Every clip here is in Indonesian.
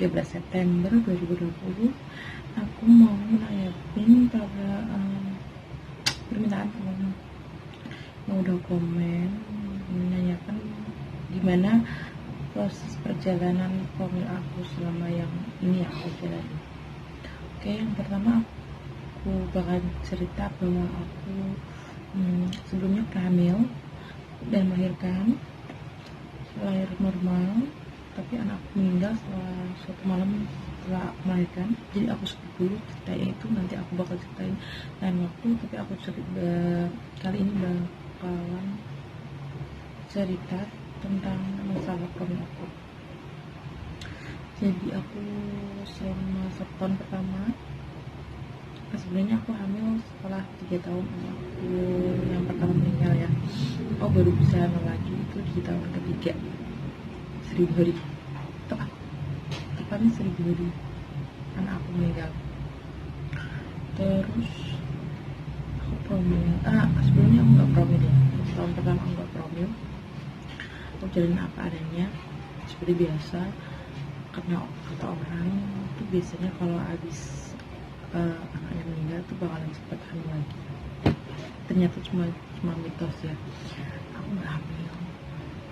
13 September 2020 aku mau nanyain pada permintaan teman yang udah komen, menanyakan gimana proses perjalanan formil aku selama yang ini aku jalani. Oke, yang pertama aku bakal cerita bahwa aku sebelumnya hamil dan melahirkan, lahir normal, tapi anakku meninggal setelah suatu malam setelah melahirkan. Jadi aku skip dulu ceritanya itu, nanti aku bakal ceritain lain waktu, tapi aku kali ini bakalan cerita tentang masalah formil aku. Jadi aku selama 1 tahun pertama, sebenarnya aku hamil setelah 3 tahun anakku yang pertama meninggal ya. Aku baru bisa hamil lagi itu di tahun ketiga, 1000 hari tepatnya 1000 hari anak aku meninggal. Terus aku promil, sebelumnya aku nggak promil ya. Tahun pertama aku nggak promil, aku jalanin apa adanya seperti biasa, karena kata orang itu biasanya kalau habis anaknya meninggal tuh bakalan cepat hamil lagi. Ternyata cuma mitos ya. Aku nggak hamil,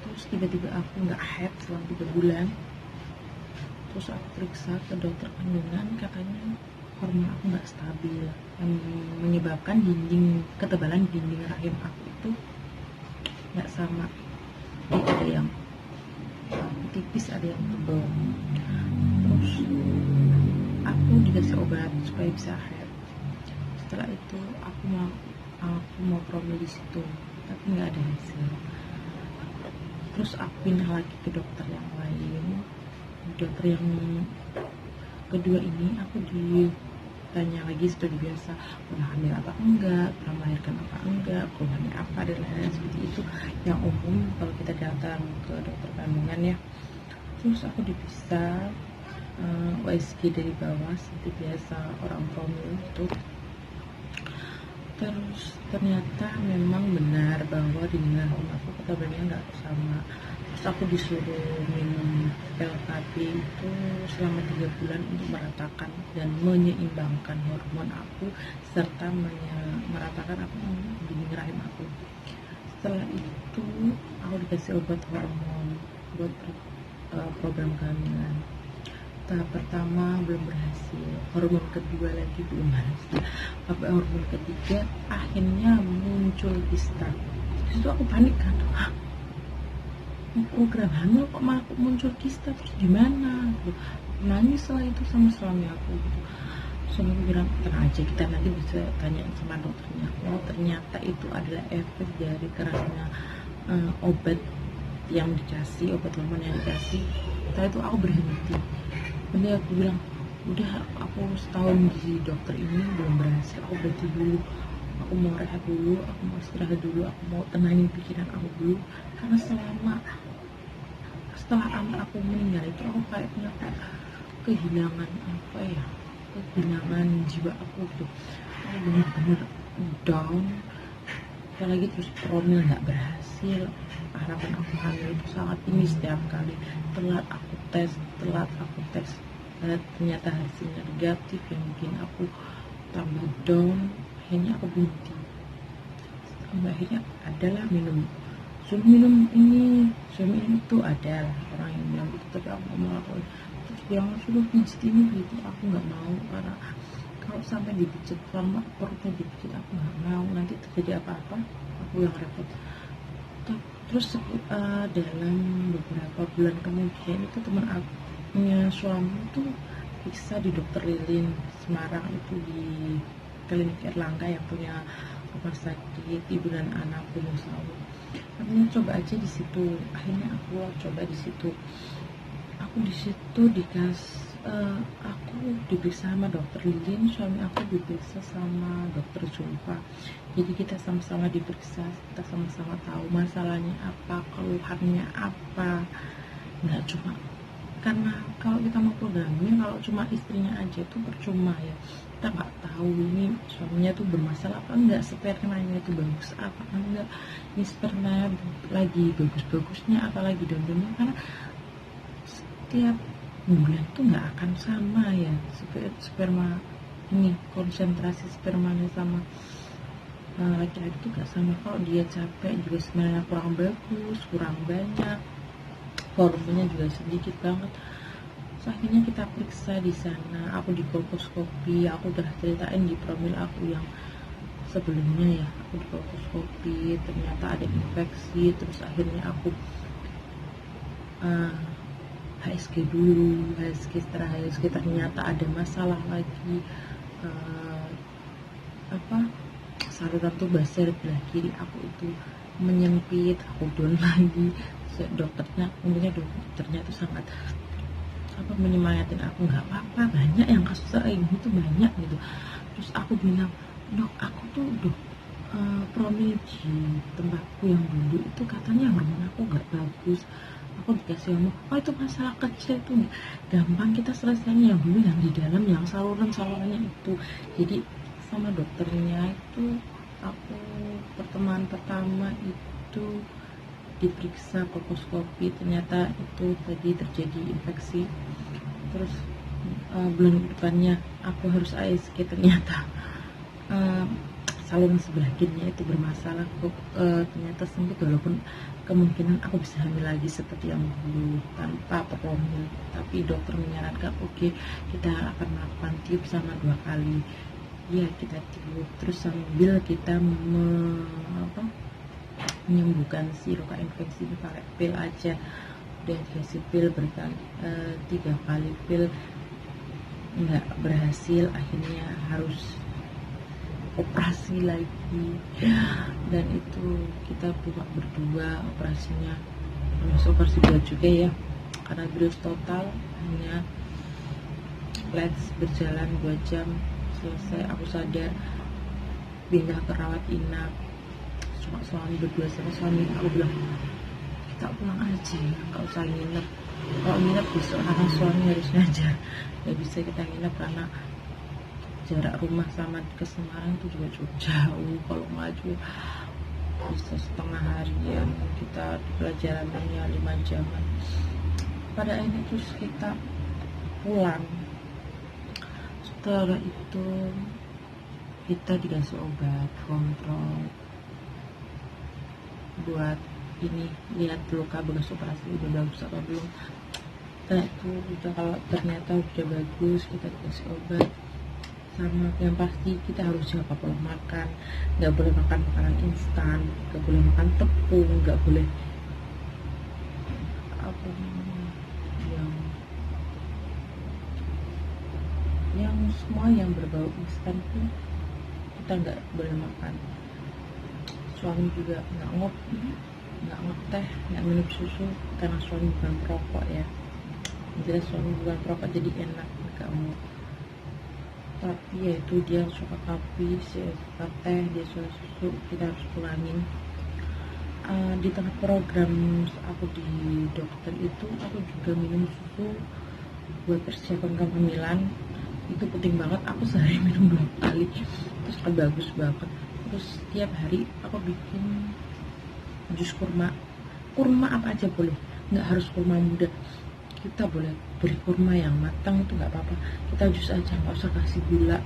terus tiba-tiba aku nggak haid selama 3 bulan. Terus aku periksa ke dokter kandungan, katanya hormon aku nggak stabil, yang menyebabkan ketebalan dinding rahim aku itu nggak sama. Jadi ada yang tipis, ada yang tebal. Terus aku dikasih obat supaya bisa haid. Setelah itu aku mau promil di situ, tapi nggak ada hasil. Terus aku pindah lagi ke dokter yang lain. Dokter yang kedua ini aku ditanya lagi seperti biasa, pernah hamil apa enggak, pernah melahirkan apa enggak, keluhannya apa, dan lain-lain seperti itu yang umum kalau kita datang ke dokter kandungan ya. Terus aku dipisah USG dari bawah seperti biasa orang promil itu. Terus ternyata memang benar bahwa di rahim aku ketebalannya nggak sama. Terus aku disuruh minum pil KB itu selama 3 bulan untuk meratakan dan menyeimbangkan hormon aku serta meratakan apa dinding rahim aku. Setelah itu aku dikasih obat hormon buat program kehamilan. Tahap pertama belum berhasil, hormon kedua lagi belum berhasil, sampai hormon ketiga akhirnya muncul kista. Itu aku panik kan, program hamil kok malah muncul kista, terus gimana? Nangis lah itu sama suami aku gitu. Suami aku bilang, tenang aja, kita nanti bisa tanya sama dokternya. Oh ternyata itu adalah efek dari kerasnya obat yang dikasih, obat hormon yang dikasih. Setelah itu aku berhenti. Bener, aku bilang, udah aku setahun di dokter ini belum berhasil, aku berhenti dulu, aku mau rehat dulu, aku mau istirahat dulu, aku mau tenangin pikiran aku dulu. Karena setelah anak aku meninggal itu aku kayak punya kehilangan kehilangan jiwa aku gitu. Aku bener-bener down, apalagi terus promil nggak berhasil. Harapan aku hamil itu sangat tinggi setiap kali. Telat aku tes, ternyata hasilnya negatif yang bikin aku tambah down. Akhirnya aku berhenti. Akhirnya adalah suruh minum ini itu, adalah orang yang bilang gitu, tapi aku nggak mau lakuin. Terus bilang suruh pijit ini gitu, aku nggak mau, karena kalau sampai dipijit sama perutnya dipijit aku nggak mau, nanti terjadi apa-apa aku yang repot. Terus dalam beberapa bulan kemudian itu teman aku punya suami itu periksa di dokter Lilin Semarang, itu di klinik Erlangga yang punya rumah sakit ibu dan anak Gunung Sawu. Katanya coba aja di situ. Akhirnya aku coba di situ. Aku di situ aku diperiksa sama dokter Lilin, suami aku diperiksa sama dokter Zulfa. Jadi kita sama-sama diperiksa, kita sama-sama tahu masalahnya apa, keluhannya apa. Nggak cuma karena kalau kita mau programnya, kalau cuma istrinya aja tuh percuma ya, kita nggak tahu ini suaminya tuh bermasalah apa enggak, spermanya itu bagus apa enggak, ini sperma lagi bagus-bagusnya apalagi donornya. Karena setiap bulan tuh nggak akan sama ya, sperma ini konsentrasi spermanya sama laki-laki itu gak sama. Kalau dia capek juga sebenarnya kurang bagus, kurang banyak, hormonnya juga sedikit banget. Terus akhirnya kita periksa di sana, aku di kolposkopi, aku udah ceritain di profil aku yang sebelumnya ya, aku di kolposkopi ternyata ada infeksi. Terus akhirnya aku HSG dulu, setelah HSG ternyata ada masalah lagi, saluran tubuh sebelah kiri aku itu menyempit, aku down lagi. Dokternya tuh sangat menyemangatin aku, nggak apa-apa, banyak yang kasus kayak gitu, banyak gitu. Terus aku bilang, dok, aku tuh promil di tempatku yang dulu itu katanya hormon aku nggak bagus. Aku dikasih ngomong, oh itu masalah kecil tuh, gampang kita selesainya yang dulu, yang di dalam, yang salurannya itu. Jadi sama dokternya itu aku pertemuan pertama itu diperiksa kolposkopi, ternyata itu tadi terjadi infeksi. Terus bulan depannya aku harus ASG, ternyata saluran sebelah kirinya itu bermasalah. Ternyata sempit, walaupun kemungkinan aku bisa hamil lagi seperti yang dulu tanpa promil, tapi dokter menyarankan oke, kita akan melakukan tiup sama 2 kali. Ya kita tiup, terus sambil kita menyembuhkan si luka infeksi ini pakai pil aja. Udah dikasih pil 3 kali pil nggak berhasil, akhirnya harus operasi lagi. Dan itu kita buka berdua operasinya, termasuk operasi berat juga ya, karena bius total. Hanya let's berjalan 2 jam selesai, aku sadar, pindah ke rawat inap. Cuma suami berdua sama suami, aku bilang kita pulang aja, nggak usah nginep. Kalau nginep besok karena suami harus ngajar, nggak bisa kita nginep karena jarak rumah sama ke Semarang itu juga cukup jauh. Kalau maju bisa setengah harian, kita di pelajarannya 5 jaman. Pada akhirnya terus kita pulang. Setelah itu kita dikasih obat kontrol buat ini, lihat luka bekas operasi udah bagus apa belum. Setelah itu udah, kalau ternyata udah bagus, kita dikasih obat. Sama yang pasti kita harus jaga pola makan, nggak boleh makan makanan instan, nggak boleh makan tepung, nggak boleh yang semua yang berbau instan pun kita nggak boleh makan. Suami juga nggak ngeteh, nggak minum susu karena suami bukan perokok ya. Jelas suami bukan perokok, jadi enak kamu. Tapi yaitu dia suka kopi, dia suka teh, dia suka susu, kita harus kurangin. Di tengah program aku di dokter itu, aku juga minum susu buat persiapan kehamilan. Itu penting banget, aku sehari minum 2 kali, terus bagus banget. Terus setiap hari aku bikin jus kurma apa aja boleh, nggak harus kurma muda, kita boleh beli kurma yang matang itu nggak apa-apa, kita jus aja, nggak usah kasih gula,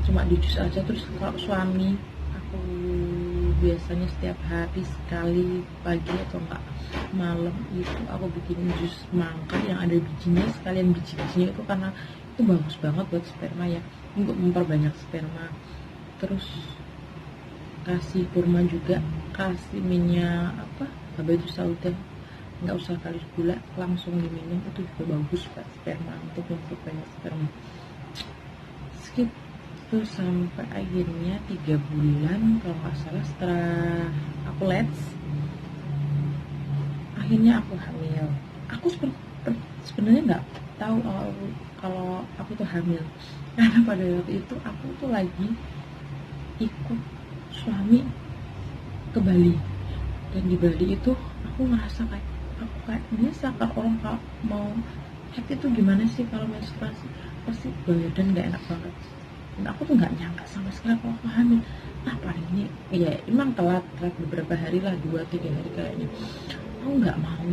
cuma di jus aja. Terus kalau suami aku biasanya setiap hari sekali, pagi atau enggak malam itu aku bikin jus mangga yang ada bijinya, sekalian biji-bijinya itu karena itu bagus banget buat sperma ya, untuk memperbanyak sperma. Terus kasih kurma juga, kasih minyak habatus sauda, nggak usah kali gula, langsung diminum, itu juga bagus buat sperma, untuk memperbanyak sperma. Skip terus sampai akhirnya 3 bulan kalau nggak salah, setelah aku let's, akhirnya aku hamil. Aku sebenarnya nggak tahu kalau aku tuh hamil, karena pada waktu itu aku tuh lagi ikut suami ke Bali, dan di Bali itu aku ngerasa kayak biasa kalau orang kalau mau haid itu gimana sih, kalau menstruasi pasti badan nggak enak banget. Dan aku tuh nggak nyangka sama sekali kalau aku hamil. Nah paling ini ya emang telat beberapa hari lah, 2-3 hari kayaknya. Aku nggak mau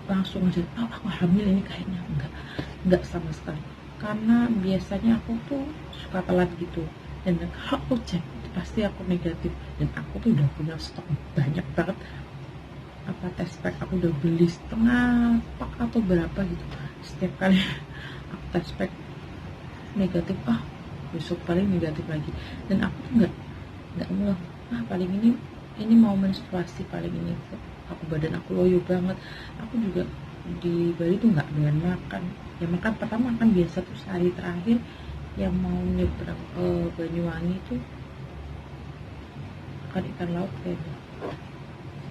langsung aja aku hamil ini kayaknya enggak sama sekali, karena biasanya aku tuh suka telat gitu, dan kalau aku cek itu pasti aku negatif, dan aku tuh udah punya stok banyak banget tes pack, aku udah beli setengah pak atau berapa gitu. Setiap kali aku tes pack negatif, besok paling negatif lagi, dan aku tuh nggak ngeh, paling ini mau menstruasi, paling ini aku badan aku loyo banget. Aku juga di Bali tuh nggak doyan makan, ya makan pertama makan biasa, terus hari terakhir yang mau nyebrang ke Banyuwangi tuh makan ikan laut kayaknya.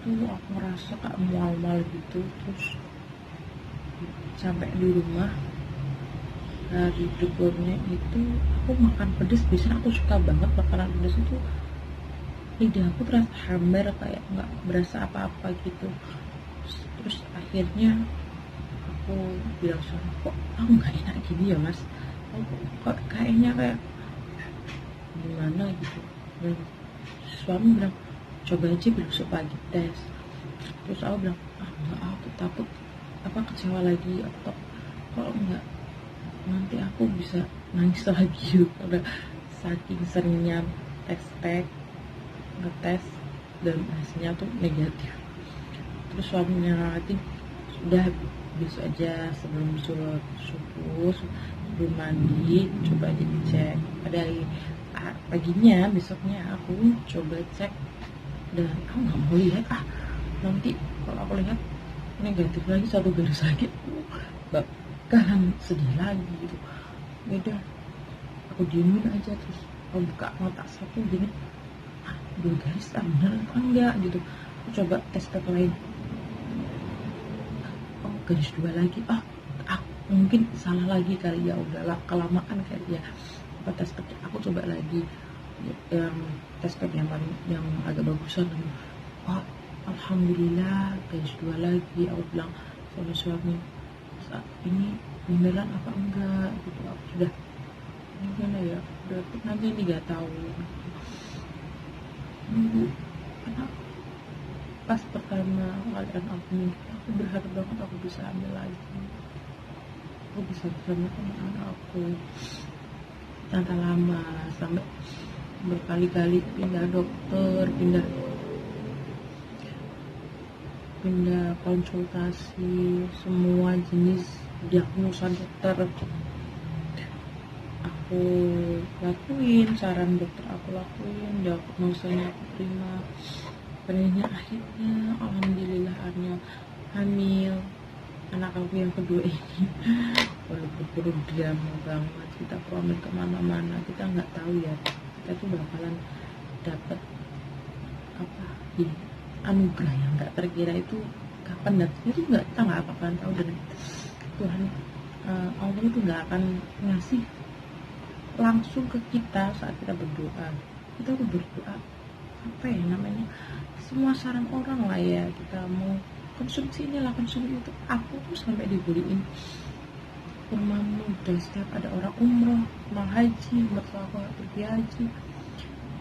Itu aku ngerasa kayak mual-mual gitu, terus sampai di rumah hari berikutnya itu aku makan pedes. Biasanya aku suka banget makanan pedes, itu lidah aku terasa hambar, kayak nggak berasa apa-apa gitu. Terus akhirnya aku bilang sama, kok aku nggak enak gini ya mas, kok kayaknya kayak gimana gitu. Dan suami bilang coba aja besok pagi tes. Terus aku bilang enggak, aku takut kecewa lagi, aku takut kalau enggak nanti aku bisa nangis lagi karena saking seringnya tes pack ngetes dan hasilnya tuh negatif. Terus suaminya nanti sudah besok aja sebelum sholat subuh, sebelum mandi coba aja dicek. Pada hari paginya besoknya aku coba cek, dan aku nggak mau lihat nanti kalau aku lihat negatif lagi satu garis lagi bakalan sedih lagi gitu. Udah aku diemin aja, terus aku buka mata satu gini, 2 garis bener apa enggak gitu. Aku coba tes pack lain, garis 2 lagi, mungkin salah lagi kali ya, udahlah kelamaan kali ya. Tes pack aku coba lagi yang tes pack yang agak bagusan. Alhamdulillah garis 2 lagi. Aku bilang sama suami, saat ini beneran apa enggak gitu. Aku sudah gimana ya, udah nanti ini gak tahu nunggu. Karena pas pertama kalian aku berharap banget aku bisa ambil lagi, aku bisa bersama teman aku. Ternyata lama, sampai berkali-kali pindah dokter, pindah konsultasi, semua jenis diagnosa dokter aku lakuin, saran dokter aku lakuin, diagnosanya aku terima. Akhirnya alhamdulillah hamil anak aku yang kedua ini. Walaupun perlu drama banget, kita promil kemana-mana, kita nggak tahu ya kita tuh bakalan dapat anugerah yang nggak terkira itu kapan, dan itu kita nggak bakalan tahu. Dan Tuhan Allah itu nggak akan ngasih langsung ke kita saat kita berdoa. Kita tuh berdoa namanya semua saran orang lah ya, kita mau konsumsi inilah konsumsi itu. Aku tuh sampai dibeliin kurma muda setiap ada orang umroh, mau haji, mertua aku pergi haji,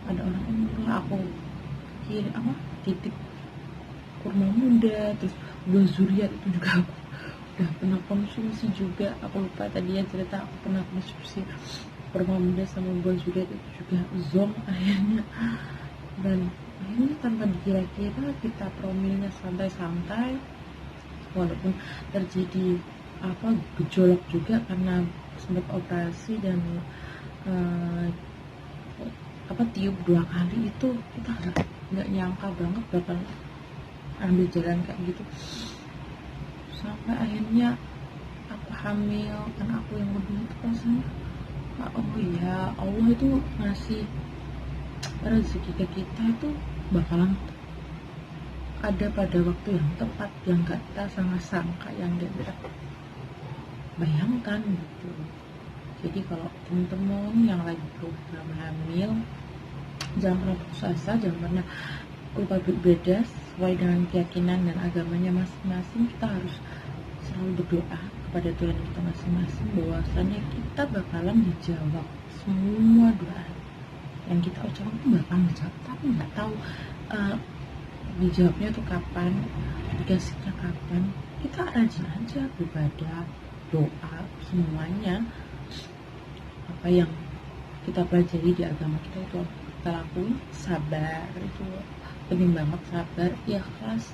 ada orang umroh, aku titip kurma muda. Terus buah zuriat itu juga aku udah pernah konsumsi juga. Aku lupa tadi ya cerita, aku pernah konsumsi kurma muda sama buah zuriat itu juga zong akhirnya. Dan akhirnya tanpa dikira-kira kita promilnya santai-santai, walaupun terjadi gejolak juga karena sempat operasi dan tiup 2 kali. Itu kita nggak nyangka banget bakal ambil jalan kayak gitu, sampai akhirnya aku hamil kan aku yang lebih itu rasanya ya Allah itu ngasih rezeki ke kita itu bakalan ada pada waktu yang tepat, yang gak kita sangka, yang gak kita bayangkan gitu. Jadi kalau teman-teman yang lagi program hamil, jangan pernah putus asa, jangan pernah lupa berbeda sesuai dengan keyakinan dan agamanya masing-masing. Kita harus selalu berdoa kepada Tuhan kita masing-masing bahwasanya kita bakalan dijawab semua doa yang kita ucapkan itu bakal dijawab, tapi nggak tahu dijawabnya tuh kapan, dikasihnya kapan, kita rajin aja beribadah, doa, semuanya apa yang kita pelajari di agama kita itu kita lakuin. Sabar itu penting banget, sabar, ikhlas,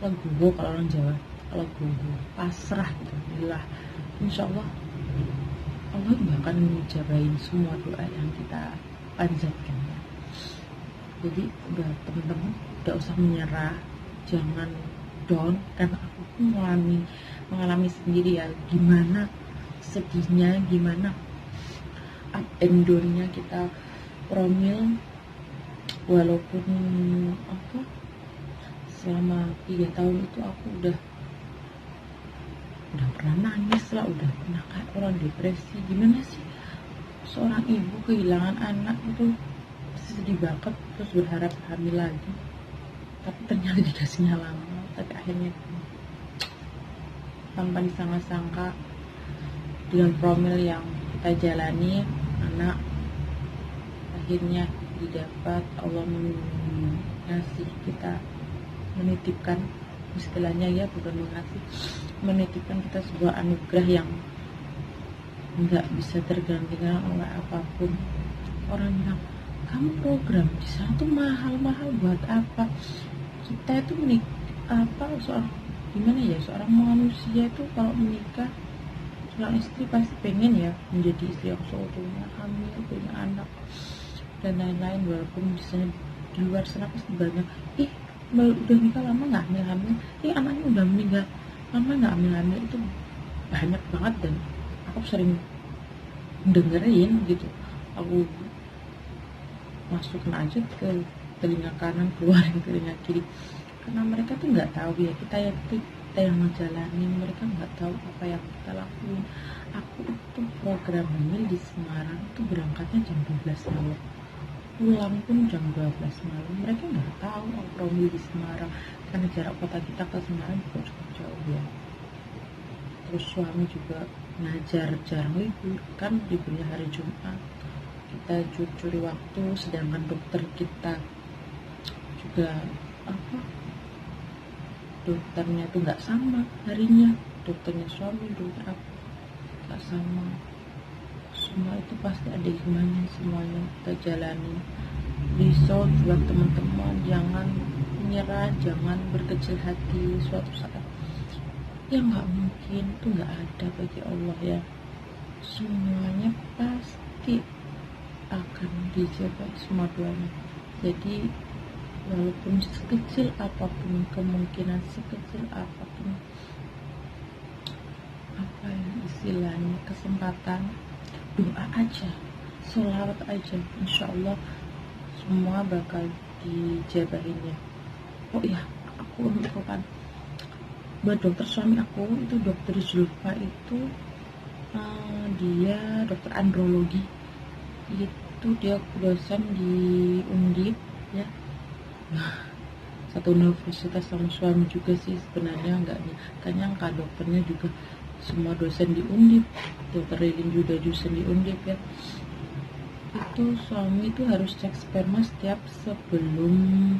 legowo kalau orang Jawa, legowo, pasrah gitu. Alhamdulillah, insya Allah Allah bahkan menjabain semua doa yang kita panjatkan ya. Jadi buat teman-teman gak usah menyerah, jangan down, karena aku pun mengalami sendiri ya gimana sedihnya, gimana up and down-nya kita promil. Walaupun apa selama 3 tahun itu aku udah pernah nangis lah, udah pernah kayak orang depresi. Gimana sih seorang ibu kehilangan anak itu sedih banget, terus berharap hamil lagi, tapi ternyata dikasihnya lama, tapi akhirnya tanpa disangka-sangka dengan promil yang kita jalani, anak akhirnya didapat. Allah mengasih kita, menitipkan, istilahnya ya bukan mengasih, menitipkan kita sebuah anugerah yang nggak bisa tergantikan oleh apapun. Orang bilang, kamu program di sana tuh mahal-mahal buat apa? Kita itu gimana ya, seorang manusia itu kalau menikah, seorang istri pasti pengen ya menjadi istri yang seutuhnya, hamil, punya anak dan lain-lain. Walaupun di sana, di luar sana pasti banyak, udah nikah lama nggak hamil-hamil, anaknya udah meninggal lama nggak hamil-hamil, itu banyak banget. Dan aku sering dengerin gitu, aku masukin aja ke telinga kanan, keluar ke telinga kiri, karena mereka tuh nggak tahu ya, kita yang ngejalanin, mereka nggak tahu apa yang kita lakuin. Aku itu program hamil di Semarang itu berangkatnya jam 12 malam, pulang pun jam 12 malam. Mereka nggak tahu aku promil di Semarang, karena jarak kota kita ke Semarang juga cukup jauh ya. Terus suami juga ngajar, jarang libur, kan liburnya hari Jumat, kita curi waktu, sedangkan dokter kita juga dokternya tuh nggak sama harinya, dokternya suami, dokter aku nggak sama. Semua itu pasti ada hikmahnya, semuanya kita jalani. Risau buat teman-teman, jangan menyerah, jangan berkecil hati. Suatu saat yang nggak mungkin itu nggak ada bagi Allah ya, semuanya pasti akan dijaga semua doanya. Jadi walaupun sekecil apapun, kemungkinan sekecil apapun, apa yang istilahnya, kesempatan, doa aja, sholawat aja, insya Allah semua bakal dijabahin ya. Oh iya, aku lupakan, buat dokter suami aku itu, dokter Zulfa itu dia dokter andrologi, itu dia dosen di Undip ya. Satu universitas sama suami juga sih sebenarnya, nggak nyangka dokternya juga semua dosen di Undip. Dokter Lilin juga dosen di Undip ya. Itu suami itu harus cek sperma setiap sebelum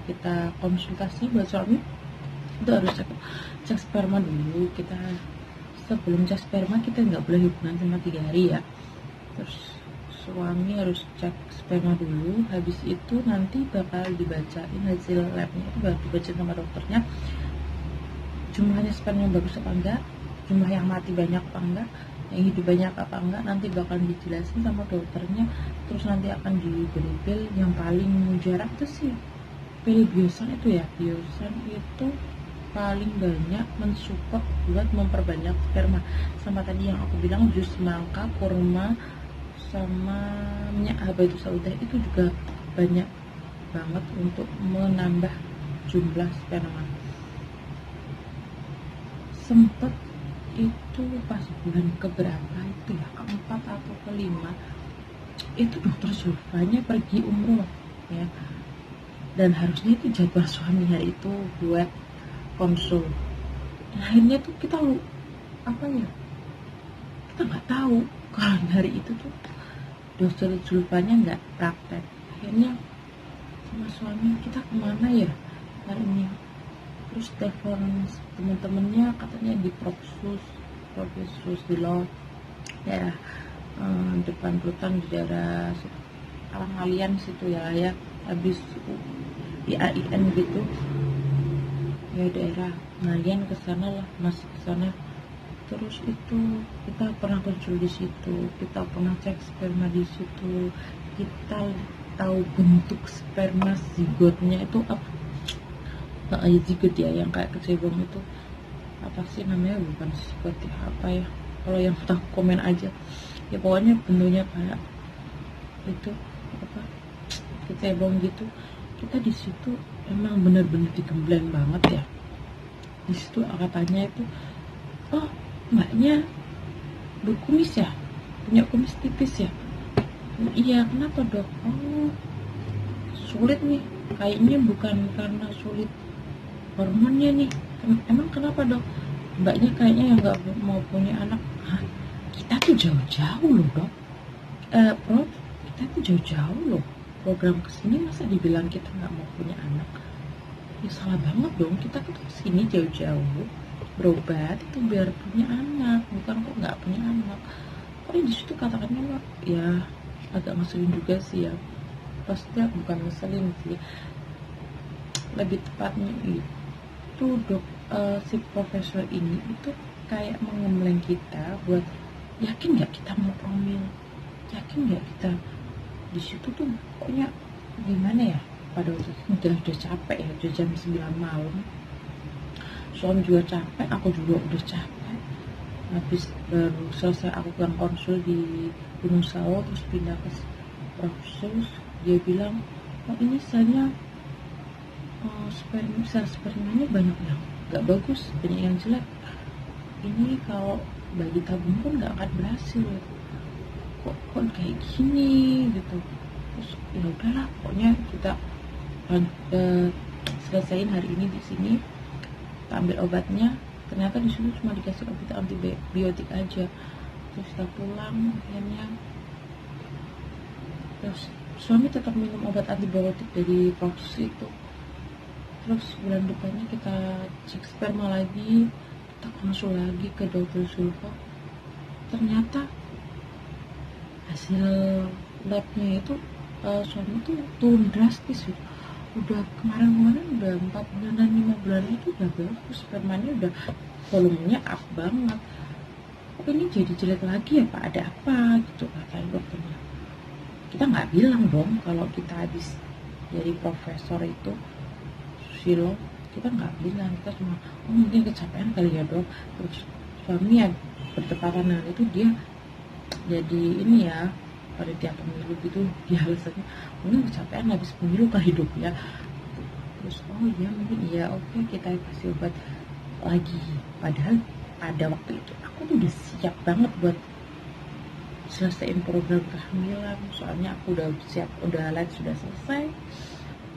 kita konsultasi. Buat suami itu harus cek sperma dulu. Kita sebelum cek sperma kita nggak boleh hubungan sama 3 hari ya. Terus suami harus cek sperma dulu, habis itu nanti bakal dibacain hasil labnya, itu bakal dibacain sama dokternya, jumlahnya sperma yang bagus apa enggak, jumlah yang mati banyak apa enggak, yang hidup banyak apa enggak, nanti bakal dijelasin sama dokternya. Terus nanti akan diberi pil yang paling jarak itu sih pil biosan itu ya. Biosan itu paling banyak mensupport buat memperbanyak sperma, sama tadi yang aku bilang jus semangka, kurma, sama minyak habatus sauda itu juga banyak banget untuk menambah jumlah sperma. Sempet itu pas bulan keberapa itu ya, keempat atau kelima, itu dokter Zulfanya pergi umroh ya, dan harusnya itu jadwal suami hari itu buat konsul. Akhirnya tuh kita nggak tahu kalau hari itu tuh dokter Zulfanya nggak praktek. Akhirnya sama suami, kita kemana ya hari ini, terus telepon teman-temannya katanya di Propsus di lo daerah depan Rutan di daerah Alang-Alian situ ya habis di AIN gitu ya, daerah Ngalian ke sana lah, masih ke sana. Terus itu kita pernah konsul di situ, kita pernah cek sperma di situ, kita tahu bentuk sperma zigotnya itu apa. Zigot ya, yang kayak kecebong itu apa sih namanya, bukan zigot ya, apa ya, kalau yang tahu komen aja ya. Pokoknya bentuknya kayak itu apa, kecebong gitu. Kita di situ emang bener-bener digembleng banget ya. Di situ katanya itu, oh mbaknya berkumis ya, punya kumis tipis ya. Iya, kenapa dok? Oh sulit nih, kayaknya bukan karena sulit hormonnya nih. Emang kenapa dok? Mbaknya kayaknya yang nggak mau punya anak. Hah? Kita tuh jauh-jauh loh dok, Prof, kita tuh jauh-jauh loh program kesini, masa dibilang kita nggak mau punya anak? Ya salah banget dong, kita tuh kesini jauh-jauh berobat itu biar punya anak, bukan kok nggak punya anak. Pokoknya di situ katakannya ya agak ngeselin juga sih ya, pasti bukan ngeselin sih, lebih tepatnya itu dok, si profesor ini itu kayak mengembleng kita buat yakin nggak kita mau promil, yakin nggak kita di situ tuh. Pokoknya gimana ya, pada waktu itu udah capek ya, udah jam 9 malam, suami juga capek, aku juga udah capek. Habis baru selesai aku kan konsul di Gunung Sawo, terus pindah ke Propsus. Dia bilang, oh ini selnya sel spermanya banyak yang nggak bagus, banyak yang jelek, ini kalau bagi tabung pun nggak akan berhasil. Kok kayak gini gitu. Terus ya udahlah, pokoknya kita selesaiin hari ini di sini, kita ambil obatnya. Ternyata di situ cuma dikasih obat antibiotik aja. Terus kita pulang akhirnya, terus suami tetap minum obat antibiotik dari Propsus itu. Terus bulan depannya kita cek sperma lagi, kita konsul lagi ke dokter Zulfa. Ternyata hasil labnya itu suami tuh turun drastis gitu. Udah kemarin udah 4 bulan dan 5 bulan itu udah bagus, spermanya udah volumenya up banget. Kok ini jadi jelek lagi ya Pak, ada apa gitu kata dokternya. Kita nggak bilang dong kalau kita habis dari profesor itu Silo, kita nggak bilang, kita cuma oh mungkin kecapean kali ya dok. Terus suami ya bertepatan dengan itu dia jadi ini ya, pada tiap pemilu gitu dia alasannya mungkin kecapean habis pemilu kali hidup ya. Terus oh iya mungkin iya, oke kita kasih obat lagi. Padahal pada waktu itu aku tuh udah siap banget buat selesaiin program kehamilan, soalnya aku udah siap, udah light sudah selesai,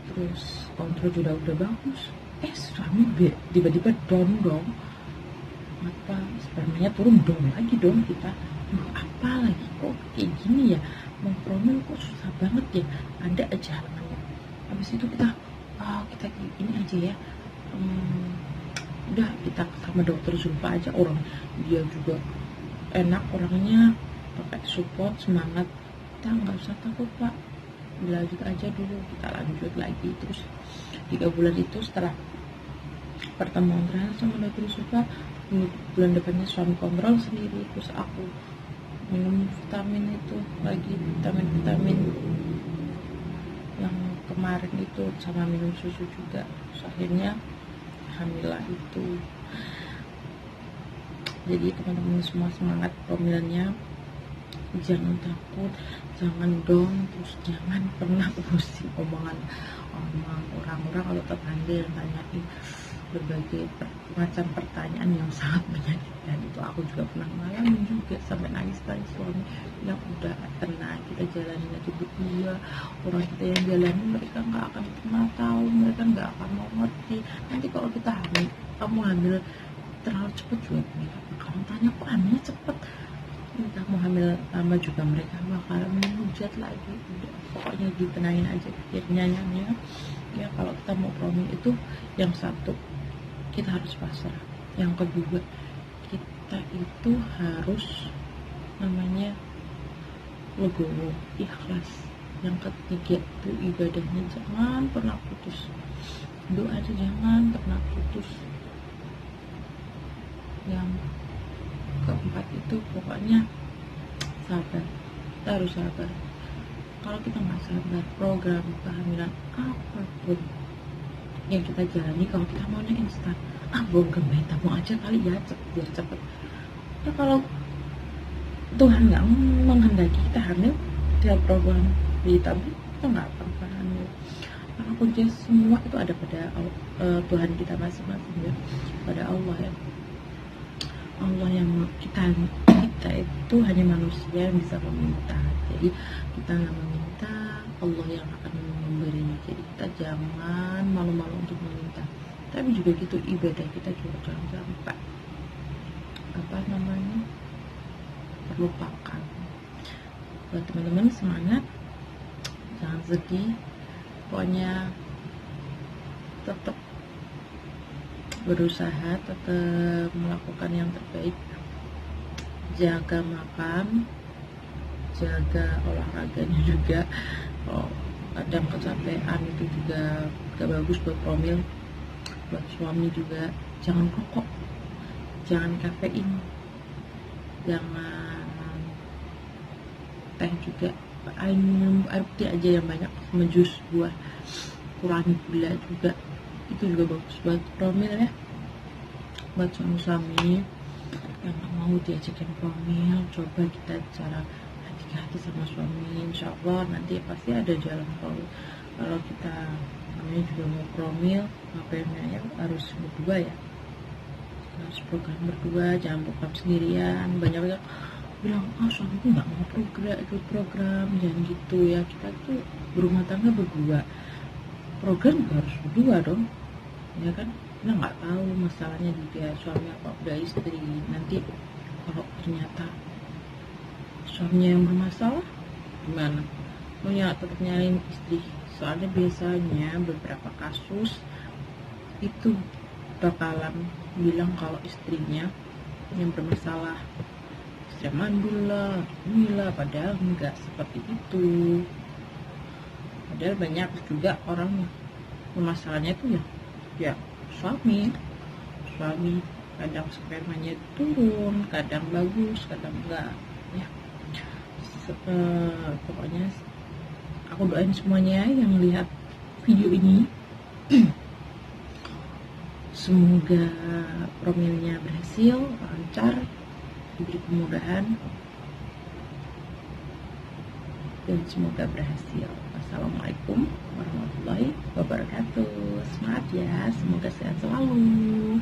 terus kontrol juga udah bagus. Suami tiba-tiba down dong, apa spermanya turun down lagi dong. Kita apa lagi kok kayak gini ya, mau promil kok susah banget ya, ada aja halangannya. Habis itu kita ini aja ya, udah kita sama dokter Zulfa aja, orang dia juga enak orangnya, pakai support semangat. Kita nggak usah takut Pak, dilanjut aja dulu, kita lanjut lagi. Terus 3 bulan itu setelah pertemuan terakhir sama dokter Zulfa, bulan depannya suami kontrol sendiri, terus aku minum vitamin itu lagi, vitamin yang kemarin itu, sama minum susu juga. Terus akhirnya hamilah itu. Jadi teman-teman semua semangat promilannya, jangan takut, jangan down, terus jangan pernah pusing omongan orang-orang atau tetangga yang tanyain berbagai macam pertanyaan yang sangat menyakitkan. Itu aku juga pernah ngalamin juga, sampai nangis tadi suami bilang udah tenang, kita jalanin aja dulu. Iya, orang kita yang jalanin mereka nggak akan pernah tahu, mereka nggak akan mau ngerti. Nanti kalau kita hamil, kamu hamil terlalu cepat juga mereka kamu tanya kok hamilnya cepet, kamu hamil lama juga mereka bakal menghujat lagi. Udah, pokoknya ditenangin aja pikirnya ya. Kalau kita mau promil itu yang satu kita harus pasrah. Yang kedua, kita itu harus namanya legowo, ikhlas. Yang ketiga itu ibadahnya jangan pernah putus, doanya jangan pernah putus. Yang keempat itu pokoknya sabar, kita harus sabar. Kalau kita nggak sabar, program kehamilan apapun yang kita jalani, kalau kita maunya instan, program bayi tabung aja kali ya, biar cepet. Ya kalau Tuhan nggak menghendaki kita hamil, dia program bayi tabung, kita nggak akan hamil. Apapun semua itu ada pada Tuhan kita masing-masing ya, pada Allah ya. Allah yang kita itu hanya manusia yang bisa meminta. Jadi kita nggak meminta, Allah yang akan memberi. Jadi kita jangan malu-malu untuk meminta. Tapi juga gitu, ibadah kita juga jangan sampai terlupakan. Buat teman-teman semangat, jangan sedih, pokoknya tetap berusaha, tetap melakukan yang terbaik, jaga makan, jaga olahraganya juga. Kadang kecapean itu juga gak bagus buat promil. Buat suami juga, jangan rokok, jangan kafein, jangan teh juga, air putih aja yang banyak, sama jus buah, kurangi gula juga, itu juga bagus buat promil ya. Buat suami-suami yang gak mau diajakin promil, coba kita cara hati-hati sama suami, insya Allah nanti pasti ada jalan keluar. Kalau kita namanya juga mau promil, ngapainnya ya harus berdua ya, harus program berdua, jangan program sendirian. Banyak bilang, suamiku nggak mau ikut program, jangan gitu ya. Kita tuh berumah tangga berdua, program juga harus berdua dong, ya kan? Kita nggak tahu masalahnya dia suami apa udah istri. Nanti kalau ternyata suaminya yang bermasalah gimana? Ya tetap nyalain istri. Soalnya biasanya beberapa kasus itu bakalan bilang kalau istrinya yang bermasalah, istri mandul lah, inilah, padahal enggak seperti itu. Padahal banyak juga orang bermasalahnya itu ya suami kadang spermanya turun, kadang bagus, kadang enggak ya. Pokoknya aku doain semuanya yang lihat video ini semoga promilnya berhasil, lancar, diberi kemudahan, dan semoga berhasil. Wassalamualaikum warahmatullahi wabarakatuh. Semangat ya, semoga sehat selalu.